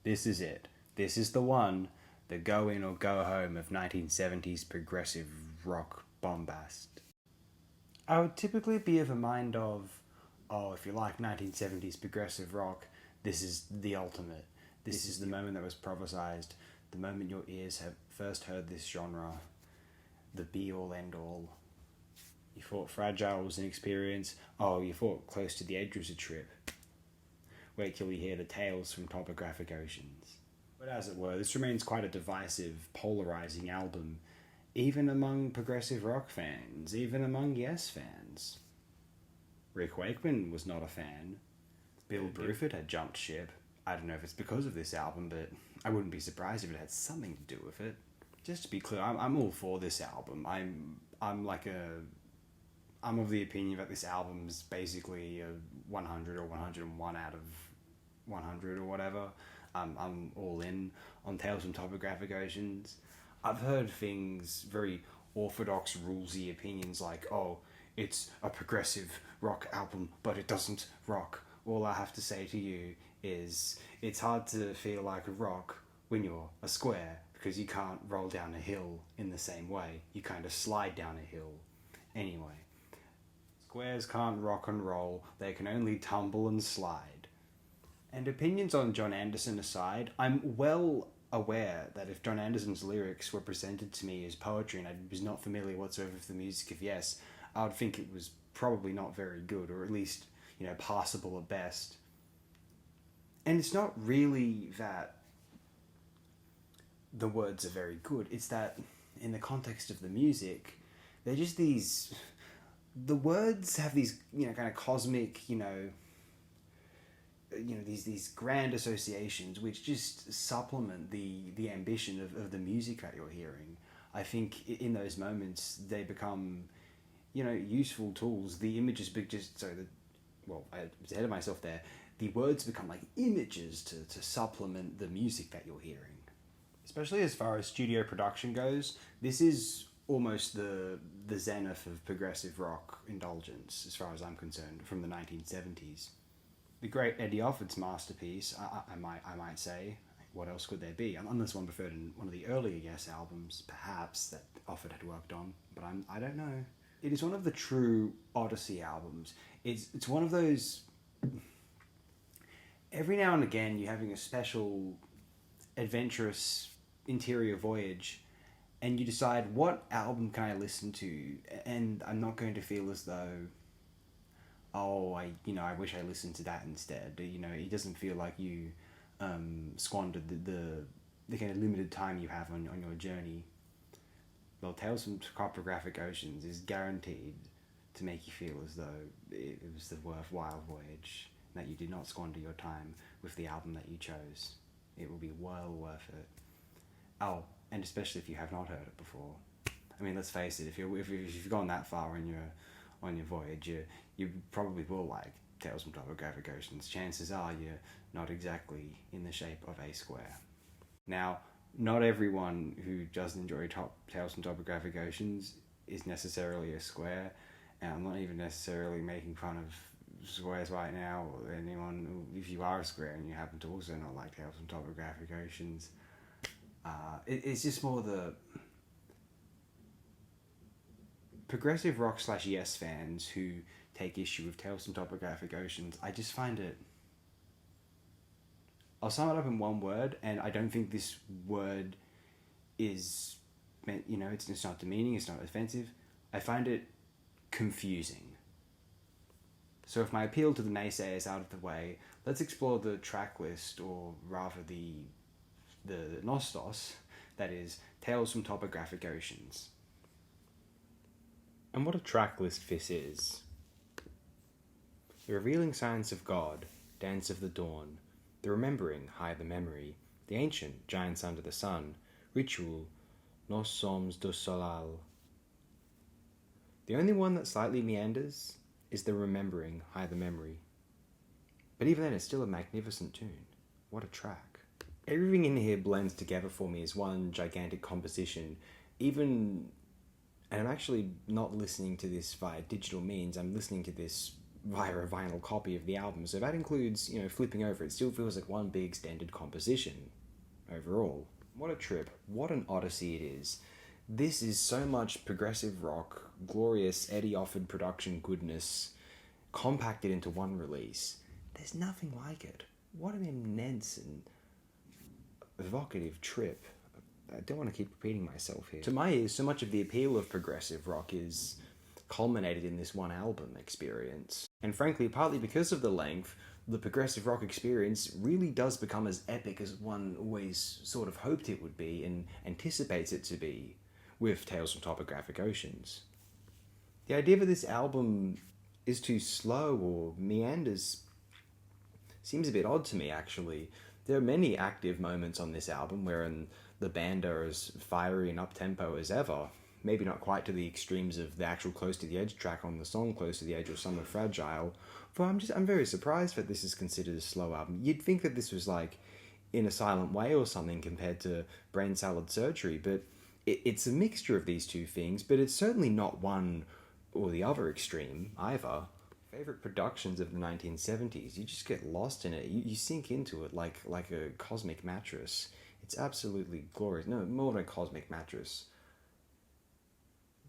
This is it. This is the one, the go in or go home of 1970s progressive rock bombast. I would typically be of a mind of, oh, if you like 1970s progressive rock, this is the ultimate. This is the moment that was prophesized, the moment your ears have first heard this genre, the be all end all. You thought Fragile was an experience, oh, you thought Close to the Edge was a trip. Wait till you hear the tales from Topographic Oceans. But as it were, this remains quite a divisive, polarizing album, even among progressive rock fans, even among Yes fans. Rick Wakeman was not a fan. Bill Bruford had jumped ship. I don't know if it's because of this album, but I wouldn't be surprised if it had something to do with it. Just to be clear, I'm all for this album. I'm of the opinion that this album's basically a 100 or 101 out of 100 or whatever. I'm all in on Tales from Topographic Oceans. I've heard things, very orthodox, rulesy opinions like, oh, it's a progressive rock album, but it doesn't rock. All I have to say to you is it's hard to feel like a rock when you're a square because you can't roll down a hill in the same way. You kind of slide down a hill. Anyway, squares can't rock and roll, they can only tumble and slide. And opinions on John Anderson aside, I'm well aware that if John Anderson's lyrics were presented to me as poetry and I was not familiar whatsoever with the music of Yes, I would think it was probably not very good, or at least, passable at best. And it's not really that the words are very good, it's that in the context of the music, they're just these... The words have these, kind of cosmic, these grand associations which just supplement the ambition of the music that you're hearing. I think in those moments they become, useful tools. The images I was ahead of myself there. The words become like images to supplement the music that you're hearing. Especially as far as studio production goes, this is almost the zenith of progressive rock indulgence, as far as I'm concerned, from the 1970s. The great Eddie Offord's masterpiece, I might say. What else could there be? Unless one preferred in one of the earlier Yes albums, perhaps, that Offord had worked on, but I don't know. It is one of the true Odyssey albums. It's one of those... Every now and again, you're having a special, adventurous interior voyage, and you decide, what album can I listen to? And I'm not going to feel as though, oh, I wish I listened to that instead. It doesn't feel like you squandered the kind of limited time you have on your journey. Well, Tales from Topographic Oceans is guaranteed to make you feel as though it was the worthwhile voyage, that you did not squander your time with the album that you chose. It will be well worth it. Oh, and especially if you have not heard it before. I mean, let's face it, if you've gone that far on your voyage, you probably will like Tales from Topographic Oceans. Chances are you're not exactly in the shape of a square. Now, not everyone who does enjoy Tales from Topographic Oceans is necessarily a square, and I'm not even necessarily making fun of squares right now, or anyone. If you are a square and you happen to also not like Tales from Topographic Oceans, it's just more the progressive rock / Yes fans who take issue with Tales from Topographic Oceans. I just find it... I'll sum it up in one word, and I don't think this word is... it's not demeaning, it's not offensive. I find it confusing. So if my appeal to the naysayers out of the way, let's explore the track list, or rather the Nostos, that is, Tales from Topographic Oceans. And what a track list this is. The revealing science of God, Dance of the Dawn, the remembering, High the Memory, the ancient, Giants Under the Sun, Ritual, Nous sommes, soleil. The only one that slightly meanders is the remembering, High the Memory. But even then, it's still a magnificent tune. What a track. Everything in here blends together for me as one gigantic composition. And I'm actually not listening to this via digital means. I'm listening to this via a vinyl copy of the album. So that includes, flipping over. It still feels like one big standard composition overall. What a trip. What an odyssey it is. This is so much progressive rock, glorious Eddie Offord production goodness, compacted into one release. There's nothing like it. What an immense and evocative trip. I don't want to keep repeating myself here. To my ears, so much of the appeal of progressive rock is culminated in this one album experience. And frankly, partly because of the length, the progressive rock experience really does become as epic as one always sort of hoped it would be and anticipates it to be with Tales from Topographic Oceans. The idea that this album is too slow or meanders seems a bit odd to me, actually. There are many active moments on this album wherein the band are as fiery and up-tempo as ever. Maybe not quite to the extremes of the actual Close to the Edge track on the song Close to the Edge or Somewhat Fragile, but I'm very surprised that this is considered a slow album. You'd think that this was like In a Silent Way or something compared to Brain Salad Surgery, but it's a mixture of these two things, but it's certainly not one or the other extreme either. Favorite productions of the 1970s, you just get lost in it. You sink into it like a cosmic mattress. It's absolutely glorious. No, more than a cosmic mattress.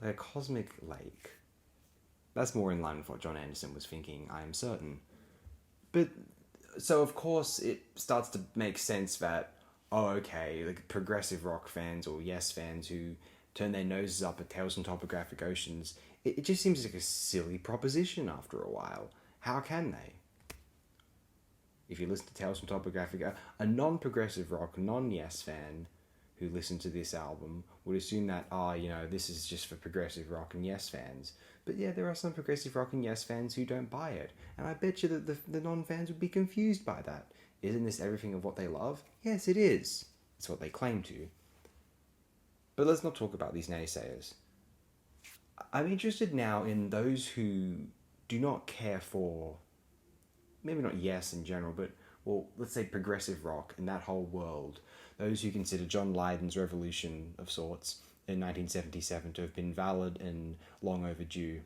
Like a cosmic lake. That's more in line with what John Anderson was thinking, I am certain. But, so of course it starts to make sense that, oh okay, like progressive rock fans or Yes fans who turn their noses up at Tales from Topographic Oceans, it just seems like a silly proposition after a while. How can they? If you listen to Tales from Topographic, a non-progressive rock, non-Yes fan who listened to this album would assume that, this is just for progressive rock and Yes fans. But yeah, there are some progressive rock and Yes fans who don't buy it. And I bet you that the non-fans would be confused by that. Isn't this everything of what they love? Yes, it is. It's what they claim to. But let's not talk about these naysayers. I'm interested now in those who do not care for, maybe not Yes in general, but, well, let's say progressive rock and that whole world. Those who consider John Lydon's revolution of sorts in 1977 to have been valid and long overdue,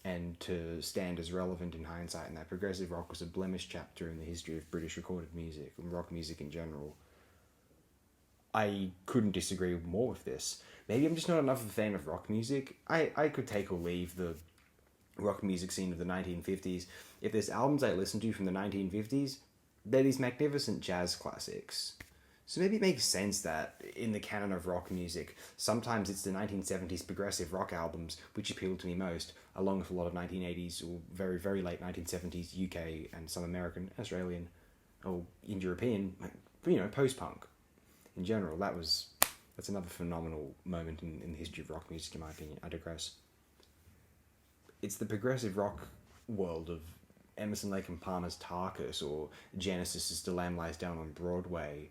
and to stand as relevant in hindsight, and that progressive rock was a blemished chapter in the history of British recorded music and rock music in general. I couldn't disagree more with this. Maybe I'm just not enough of a fan of rock music. I could take or leave the rock music scene of the 1950s. If there's albums I listen to from the 1950s, they're these magnificent jazz classics. So maybe it makes sense that in the canon of rock music, sometimes it's the 1970s progressive rock albums which appeal to me most, along with a lot of 1980s or very, very late 1970s UK and some American, Australian, or Indo-European, post-punk. In general, that's another phenomenal moment in the history of rock music, in my opinion. I digress. It's the progressive rock world of Emerson, Lake and Palmer's Tarkus, or Genesis's The Lamb Lies Down on Broadway,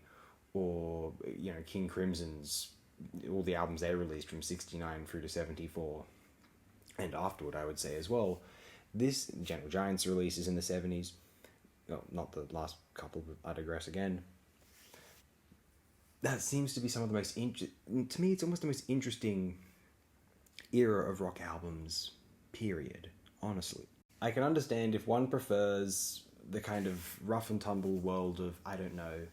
or King Crimson's, all the albums they released from 69 through to 74, and afterward, I would say as well. This Gentle Giant's releases in the 70s, well, not the last couple, but I digress again. That seems to be some of the most to me, it's almost the most interesting era of rock albums, period, honestly. I can understand if one prefers the kind of rough and tumble world of, I don't know.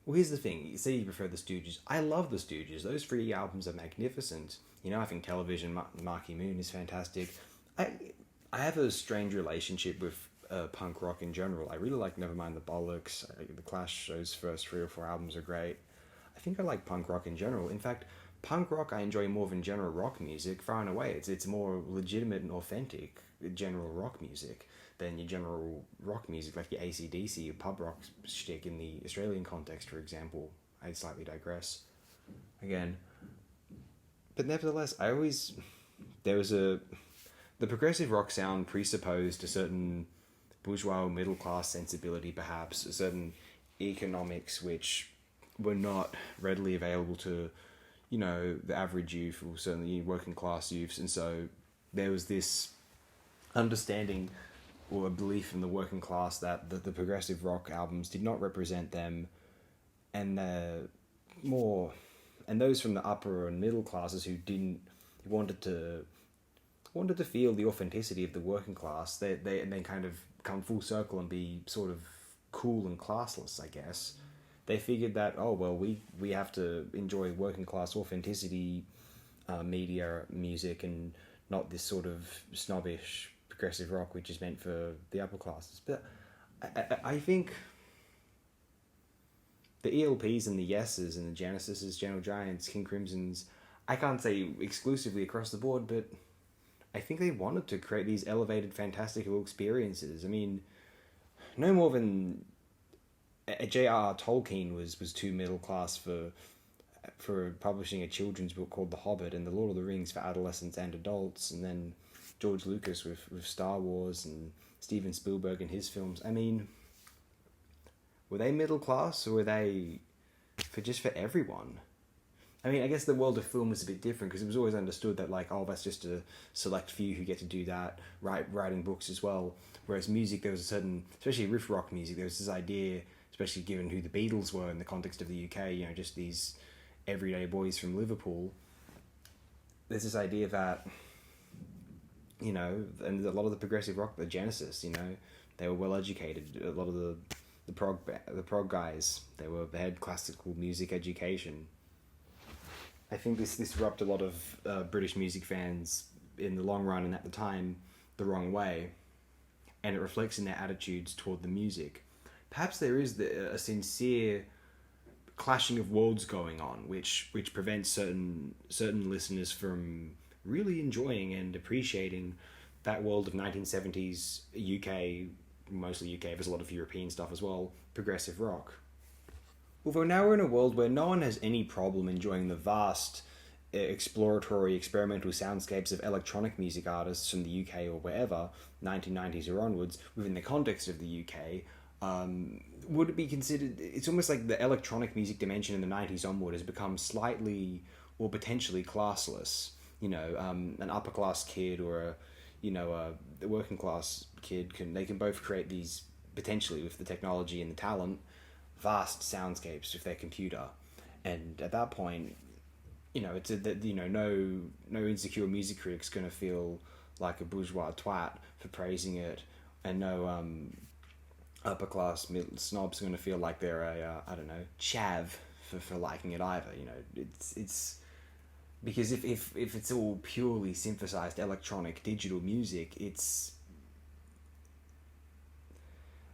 Well, here's the thing. You say you prefer the Stooges. I love the Stooges. Those 3 albums are magnificent. I think Television, Marquee Moon is fantastic. I have a strange relationship with punk rock in general. I really like Nevermind the Bollocks. The Clash, those first 3 or 4 albums are great. I think I like punk rock in general. In fact, punk rock I enjoy more than general rock music, far and away. It's more legitimate and authentic general rock music than your general rock music, like your AC/DC, your pub rock shtick in the Australian context, for example. I slightly digress. Again. But nevertheless, the progressive rock sound presupposed a certain bourgeois or middle class sensibility, perhaps, a certain economics which were not readily available to, the average youth, or certainly working class youths, and so there was this understanding or a belief in the working class that the progressive rock albums did not represent them, and those from the upper and middle classes who wanted to, wanted to feel the authenticity of the working class, and then kind of come full circle and be sort of cool and classless, I guess. They figured that, oh, well, we have to enjoy working class authenticity, media, music, and not this sort of snobbish progressive rock which is meant for the upper classes. But I think the ELPs and the Yeses and the Genesises, Gentle Giants, King Crimsons, I can't say exclusively across the board, but I think they wanted to create these elevated, fantastical experiences. I mean, no more than J.R.R. Tolkien was too middle class for publishing a children's book called The Hobbit, and The Lord of the Rings for adolescents and adults, and then George Lucas with Star Wars, and Steven Spielberg and his films. I mean, were they middle class, or were they for everyone? I mean, I guess the world of film was a bit different, because it was always understood that, like, oh, that's just a select few who get to do that, writing books as well. Whereas music, there was a certain, especially riff rock music, there was this idea, especially given who the Beatles were in the context of the UK, you know, just these everyday boys from Liverpool. There's this idea that, you know, and a lot of the progressive rock, the Genesis, you know, they were well educated. A lot of the prog guys, they had classical music education. I think this rubbed a lot of British music fans in the long run and at the time the wrong way, and it reflects in their attitudes toward the music. Perhaps there is a sincere clashing of worlds going on, which prevents certain listeners from really enjoying and appreciating that world of 1970s UK, mostly UK, there's a lot of European stuff as well, progressive rock. Although now we're in a world where no one has any problem enjoying the vast, exploratory, experimental soundscapes of electronic music artists from the UK or wherever, 1990s or onwards, within the context of the UK, would it be considered... It's almost like the electronic music dimension in the 90s onward has become slightly or potentially classless. You know, an upper class kid or a working class kid they can both create these, potentially with the technology and the talent, vast soundscapes with their computer, and at that point, you know, it's no insecure music critic's gonna feel like a bourgeois twat for praising it, and no upper class snob's gonna feel like they're a chav for liking it either. You know, it's because if it's all purely synthesized electronic digital music, it's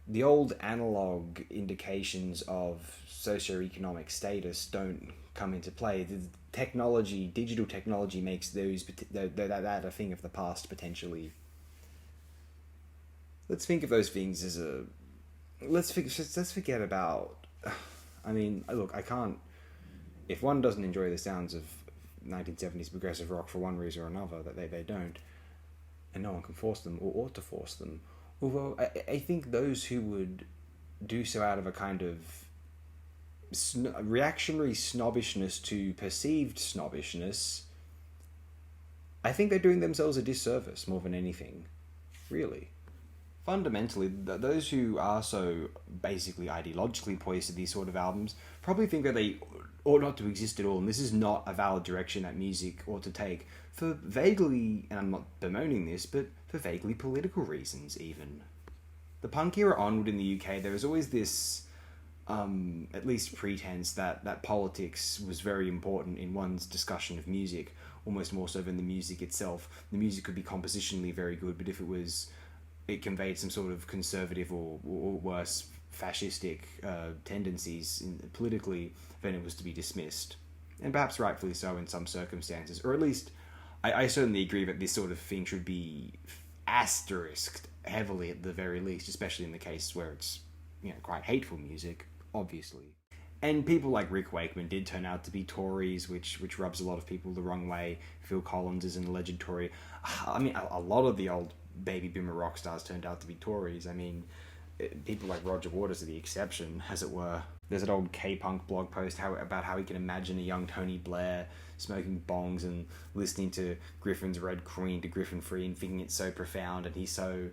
the old analog indications of socioeconomic status don't come into play. The technology, digital technology, makes those that a thing of the past potentially. Let's think of those things as a. Let's forget about. I mean, look, I can't. If one doesn't enjoy the sounds of 1970s progressive rock for one reason or another, that they don't, and no one can force them or ought to force them. Although I think those who would do so out of a kind of reactionary snobbishness to perceived snobbishness, I think they're doing themselves a disservice more than anything, really. Fundamentally, those who are so basically ideologically poised to these sort of albums probably think that they ought not to exist at all, and this is not a valid direction that music ought to take, for vaguely, and I'm not bemoaning this, but for vaguely political reasons even. The punk era onward in the UK, there was always this, at least pretense that politics was very important in one's discussion of music, almost more so than the music itself. The music could be compositionally very good, but if it conveyed some sort of conservative or worse, fascistic tendencies politically, then it was to be dismissed. And perhaps rightfully so in some circumstances, or at least I certainly agree that this sort of thing should be asterisked heavily at the very least, especially in the case where it's, you know, quite hateful music, obviously. And people like Rick Wakeman did turn out to be Tories, which rubs a lot of people the wrong way. Phil Collins is an alleged Tory. I mean, a lot of the old baby boomer rock stars turned out to be Tories. I mean, people like Roger Waters are the exception, as it were. There's an old K-punk blog post about how he can imagine a young Tony Blair smoking bongs and listening to Griffin's Red Queen to Griffin Free and thinking it's so profound and he's so,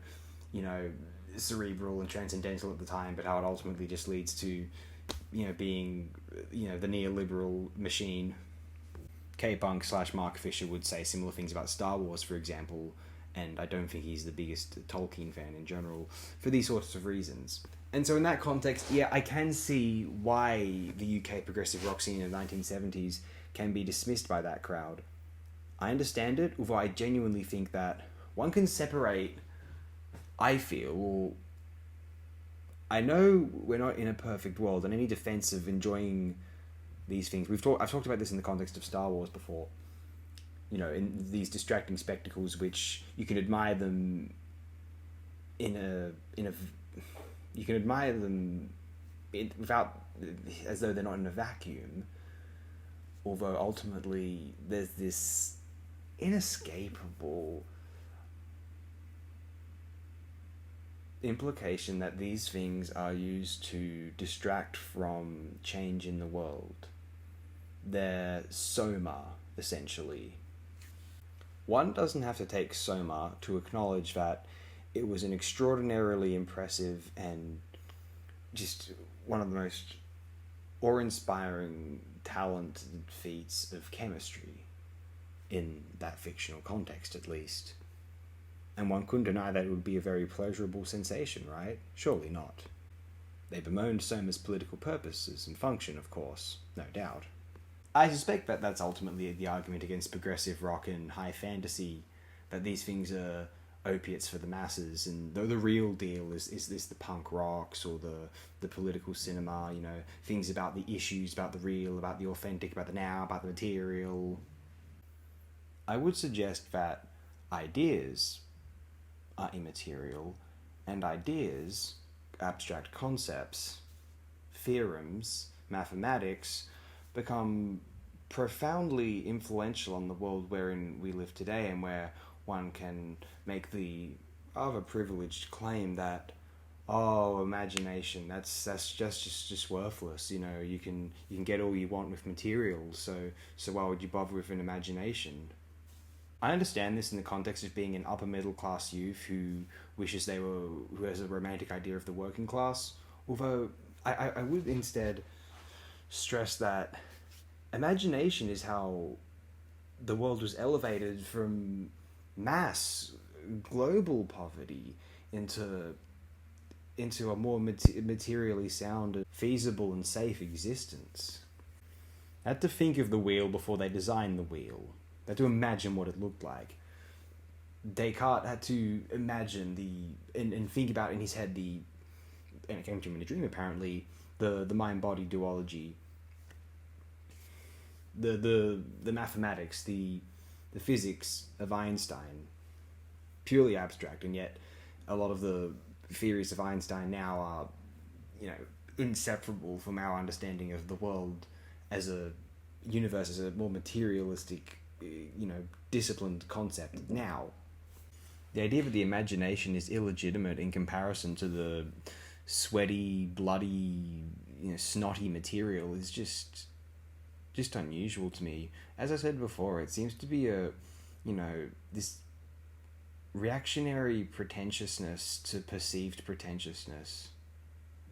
you know, cerebral and transcendental at the time, but how it ultimately just leads to, you know, being, you know, the neoliberal machine. K-Punk / Mark Fisher would say similar things about Star Wars, for example, and I don't think he's the biggest Tolkien fan in general, for these sorts of reasons. And so in that context, yeah, I can see why the UK progressive rock scene in the 1970s can be dismissed by that crowd. I understand it, although I genuinely think that one can separate, I feel, or I know we're not in a perfect world, and any defense of enjoying these things, I've talked about this in the context of Star Wars before, you know, in these distracting spectacles, which you can admire them you can admire them without, as though they're not in a vacuum, although ultimately there's this inescapable implication that these things are used to distract from change in the world. They're soma, essentially. One doesn't have to take soma to acknowledge that it was an extraordinarily impressive and just one of the most awe-inspiring, talented feats of chemistry, in that fictional context at least. And one couldn't deny that it would be a very pleasurable sensation, right? Surely not. They bemoaned Soma's political purposes and function, of course, no doubt. I suspect that that's ultimately the argument against progressive rock and high fantasy, that these things are opiates for the masses, and though the real deal is this the punk rocks or the political cinema, you know, things about the issues, about the real, about the authentic, about the now, about the material. I would suggest that ideas are immaterial, and ideas, abstract concepts, theorems, mathematics, become profoundly influential on the world wherein we live today, and where one can make the rather privileged claim that, oh, imagination, that's just worthless. You know, you can get all you want with materials, so why would you bother with an imagination? I understand this in the context of being an upper middle class youth who has a romantic idea of the working class, although I would instead stress that imagination is how the world was elevated from mass global poverty into a more materially sound, feasible and safe existence. They had to think of the wheel before they designed the wheel. They had to imagine what it looked like. Descartes had to imagine and think about in his head and it came to him in a dream apparently, the mind-body duology, the mathematics, the physics of Einstein, purely abstract, and yet a lot of the theories of Einstein now are, you know, inseparable from our understanding of the world as a universe, as a more materialistic, you know, disciplined concept now. The idea that the imagination is illegitimate in comparison to the sweaty, bloody, you know, snotty material is just unusual to me. As I said before, it seems to be this reactionary pretentiousness to perceived pretentiousness.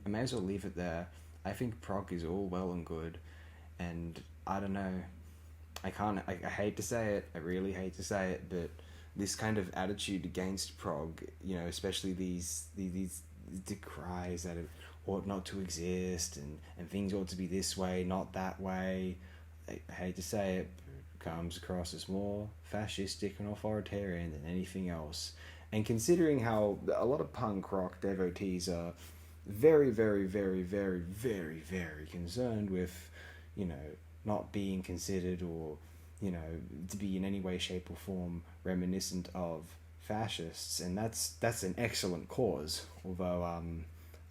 I may as well leave it there. I think prog is all well and good, and I don't know, I hate to say it, I really hate to say it, but this kind of attitude against prog, you know, especially these decries that it ought not to exist, and things ought to be this way, not that way, I hate to say it, but it comes across as more fascistic and authoritarian than anything else. And considering how a lot of punk rock devotees are very, very, very, very, very, very concerned with, you know, not being considered or, you know, to be in any way, shape or form reminiscent of fascists, and that's an excellent cause, although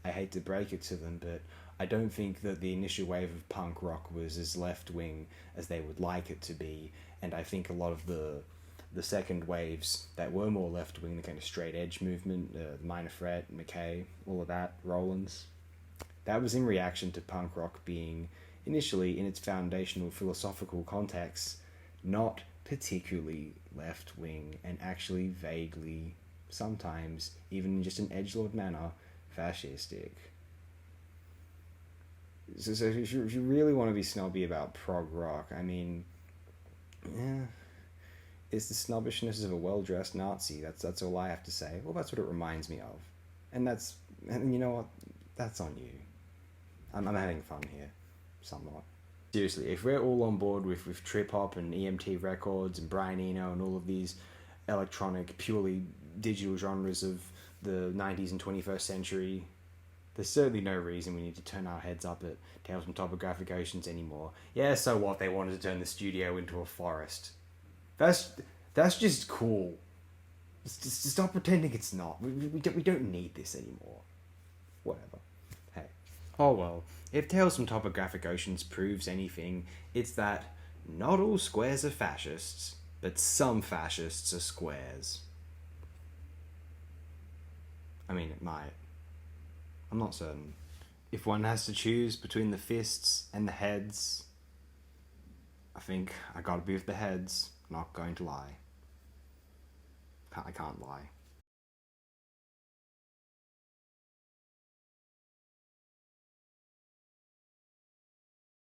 I hate to break it to them, but I don't think that the initial wave of punk rock was as left-wing as they would like it to be, and I think a lot of the second waves that were more left-wing, the kind of straight edge movement, Minor Threat, McKay, all of that, Rollins, that was in reaction to punk rock being initially, in its foundational philosophical context, not particularly left-wing, and actually vaguely, sometimes, even in just an edgelord manner, fascistic. So if you really want to be snobby about prog rock, I mean, Yeah. It's the snobbishness of a well-dressed Nazi. That's all I have to say. Well, that's what it reminds me of. And you know what? That's on you. I'm having fun here, somewhat. Seriously, if we're all on board with trip hop and EMT records and Brian Eno and all of these electronic, purely digital genres of the 90s and 21st century, there's certainly no reason we need to turn our heads up at Tales from Topographic Oceans anymore. Yeah, so what? They wanted to turn the studio into a forest. That's just cool. Just stop pretending it's not. We don't need this anymore. Whatever. Hey. Oh well, if Tales from Topographic Oceans proves anything, it's that not all squares are fascists, but some fascists are squares. I mean, it might. I'm not certain. If one has to choose between the fists and the heads, I think I gotta be with the heads. Not going to lie. I can't lie.